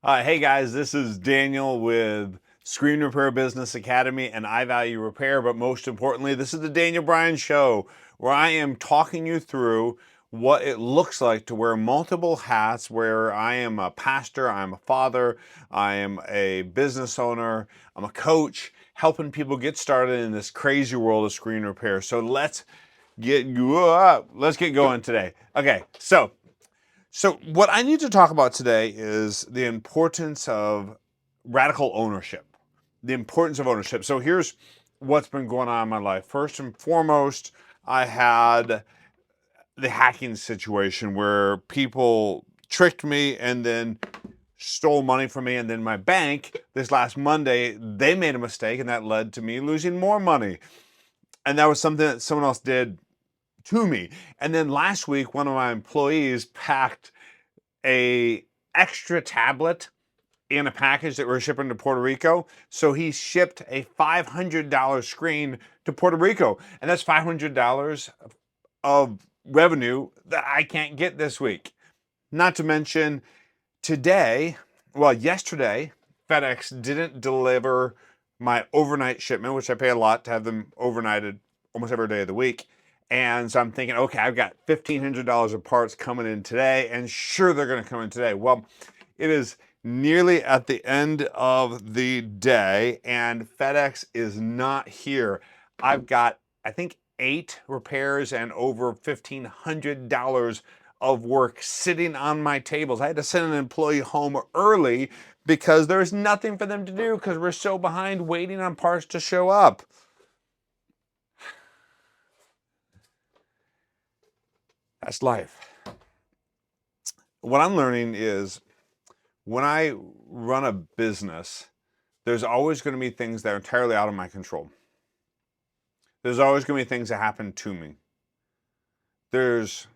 Hey guys, this is Daniel with Screen Repair Business Academy and I Value Repair, but most importantly, this is the Daniel Bryan Show, where I am talking you through what it looks like to wear multiple hats, where I am a pastor, I'm a father, I am a business owner, I'm a coach, helping people get started in this crazy world of screen repair. So let's get going today. Okay, so what I need to talk about today is the importance of radical ownership. The importance of ownership. So here's what's been going on in my life. First and foremost, I had the hacking situation where people tricked me and then stole money from me, and then my bank this last Monday, they made a mistake and that led to me losing more money. And that was something that someone else did to me. And then last week, one of my employees packed a extra tablet in a package that we're shipping to Puerto Rico. So he shipped a $500 screen to Puerto Rico. And that's $500 of revenue that I can't get this week. Not to mention yesterday, FedEx didn't deliver my overnight shipment, which I pay a lot to have them overnighted almost every day of the week. And so I'm thinking, okay, I've got $1,500 of parts coming in today, and sure, they're going to come in today. Well, it is nearly at the end of the day, and FedEx is not here. I've got, I think, 8 repairs and over $1,500 of work sitting on my tables. I had to send an employee home early because there's nothing for them to do because we're so behind waiting on parts to show up. That's life. What I'm learning is when I run a business, there's always going to be things that are entirely out of my control. There's always going to be things that happen to me. There's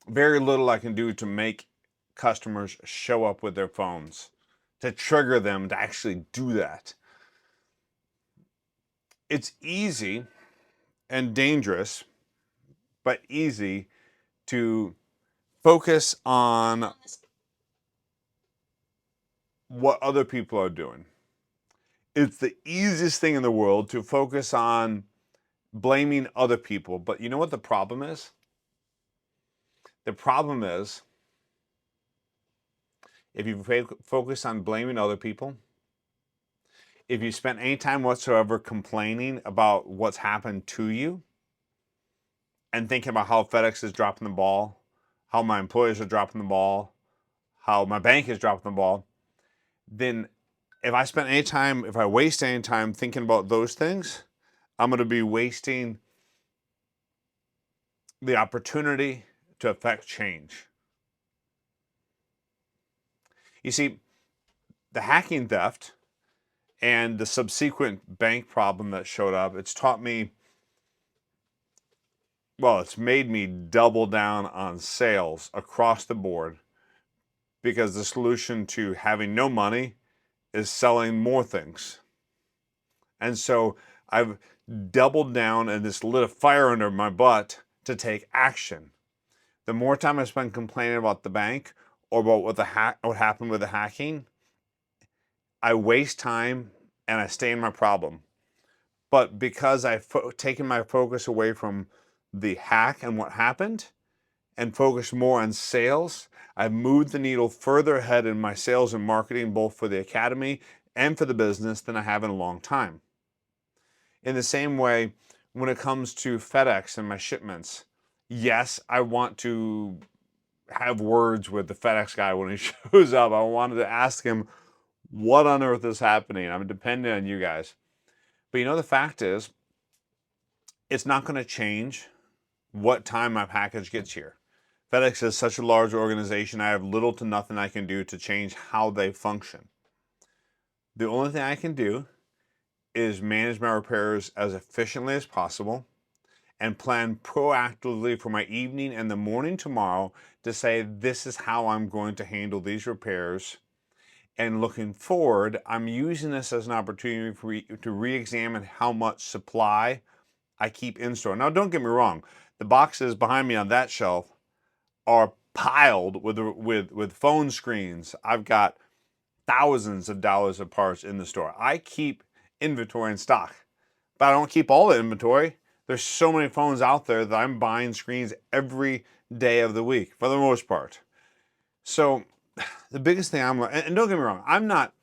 very little I can do to make customers show up with their phones, to trigger them to actually do that. It's easy and dangerous, but easy to focus on what other people are doing. It's the easiest thing in the world to focus on blaming other people. But you know what the problem is? The problem is if you focus on blaming other people, if you spend any time whatsoever complaining about what's happened to you and thinking about how FedEx is dropping the ball, how my employees are dropping the ball, how my bank is dropping the ball, then if I waste any time thinking about those things, I'm going to be wasting the opportunity to affect change. You see, the hacking theft and the subsequent bank problem that showed up, it's made me double down on sales across the board because the solution to having no money is selling more things. And so I've doubled down and this lit a fire under my butt to take action. The more time I spend complaining about the bank or about what happened with the hacking, I waste time and I stay in my problem. But because I've taken my focus away from the hack and what happened and focused more on sales, I've moved the needle further ahead in my sales and marketing, both for the academy and for the business, than I have in a long time. In the same way, when it comes to FedEx and my shipments, yes, I want to have words with the FedEx guy when he shows up. I wanted to ask him, what on earth is happening? I'm dependent on you guys. But the fact is, it's not going to change what time my package gets here. FedEx is such a large organization, I have little to nothing I can do to change how they function. The only thing I can do is manage my repairs as efficiently as possible and plan proactively for my evening and the morning tomorrow to say, this is how I'm going to handle these repairs. And looking forward, I'm using this as an opportunity to re-examine how much supply I keep in store. Now, don't get me wrong, the boxes behind me on that shelf are piled with phone screens. I've got thousands of dollars of parts in the store. I keep inventory in stock, but I don't keep all the inventory. There's so many phones out there that I'm buying screens every day of the week for the most part. So the biggest thing and don't get me wrong, I'm not,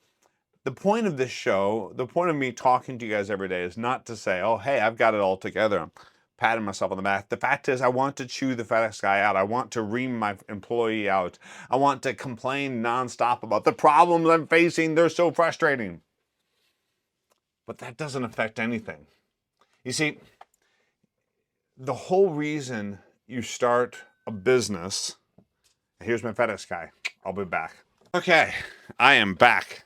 the point of this show, the point of me talking to you guys every day is not to say, oh, hey, I've got it all together. I'm patting myself on the back. The fact is, I want to chew the FedEx guy out. I want to ream my employee out. I want to complain nonstop about the problems I'm facing. They're so frustrating. But that doesn't affect anything. You see, the whole reason you start a business, here's my FedEx guy. I'll be back. Okay, I am back.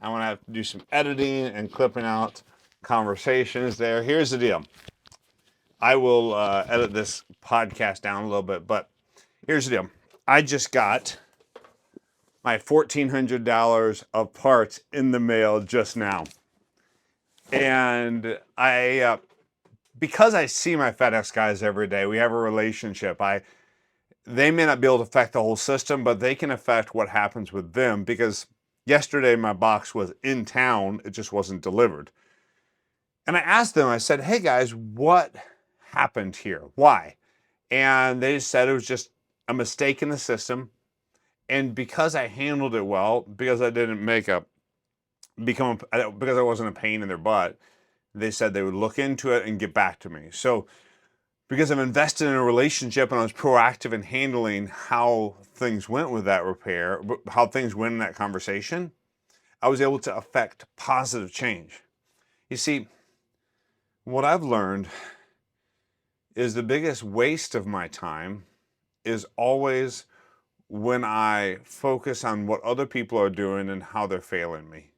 I want to have to do some editing and clipping out conversations there. Here's the deal. I will edit this podcast down a little bit, but here's the deal. I just got my $1,400 of parts in the mail just now. And because I see my FedEx guys every day, we have a relationship. They may not be able to affect the whole system, but they can affect what happens with them, because yesterday my box was in town, it just wasn't delivered. And I asked them, I said, hey guys, what happened here? Why? And they said it was just a mistake in the system. And because I handled it well, because I didn't because I wasn't a pain in their butt, they said they would look into it and get back to me. So because I've invested in a relationship and I was proactive in handling how things went with that repair, how things went in that conversation, I was able to affect positive change. You see, what I've learned is the biggest waste of my time is always when I focus on what other people are doing and how they're failing me.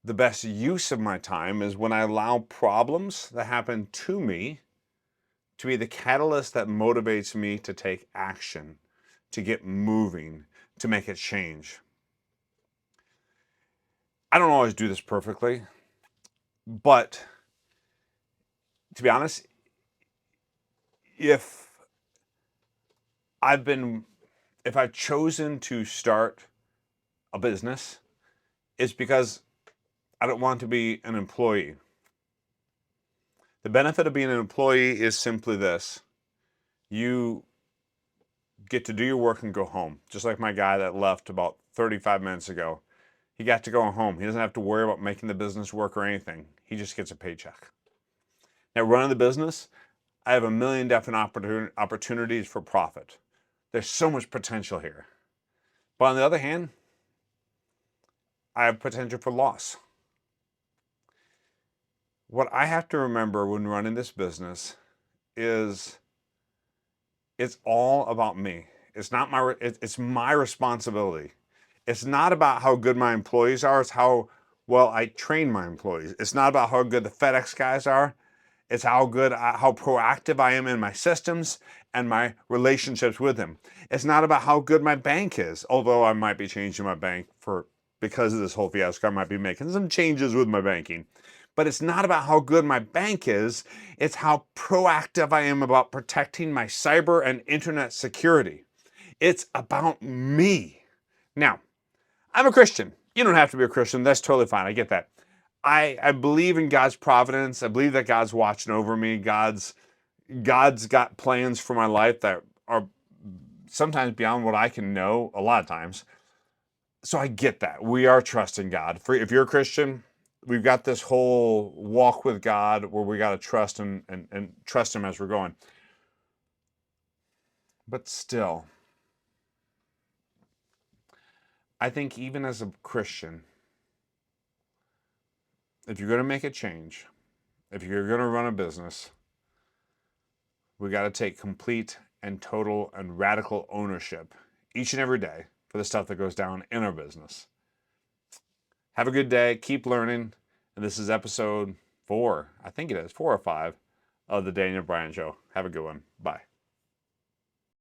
The best use of my time is when I allow problems that happen to me to be the catalyst that motivates me to take action, to get moving, to make a change. I don't always do this perfectly, but to be honest, if I've chosen to start a business, it's because I don't want to be an employee. The benefit of being an employee is simply this. You get to do your work and go home. Just like my guy that left about 35 minutes ago. He got to go home. He doesn't have to worry about making the business work or anything. He just gets a paycheck. Now, running the business, I have a million different opportunities for profit. There's so much potential here. But on the other hand, I have potential for loss. What I have to remember when running this business is it's all about me. It's not it's my responsibility. It's not about how good my employees are. It's how well I train my employees. It's not about how good the FedEx guys are. It's how proactive I am in my systems and my relationships with them. It's not about how good my bank is, although I might be changing my bank because of this whole fiasco. I might be making some changes with my banking. But it's not about how good my bank is. It's how proactive I am about protecting my cyber and internet security. It's about me. Now, I'm a Christian. You don't have to be a Christian. That's totally fine. I get that. I believe in God's providence. I believe that God's watching over me. God's got plans for my life that are sometimes beyond what I can know, a lot of times. So I get that. We are trusting God. If you're a Christian, we've got this whole walk with God where we got to trust and trust Him as we're going. But still, I think even as a Christian, if you're going to make a change, if you're going to run a business, we got to take complete and total and radical ownership each and every day for the stuff that goes down in our business. Have a good day. Keep learning. And this is episode 4. I think it is 4 or 5 of the Daniel Bryan Show. Have a good one. Bye.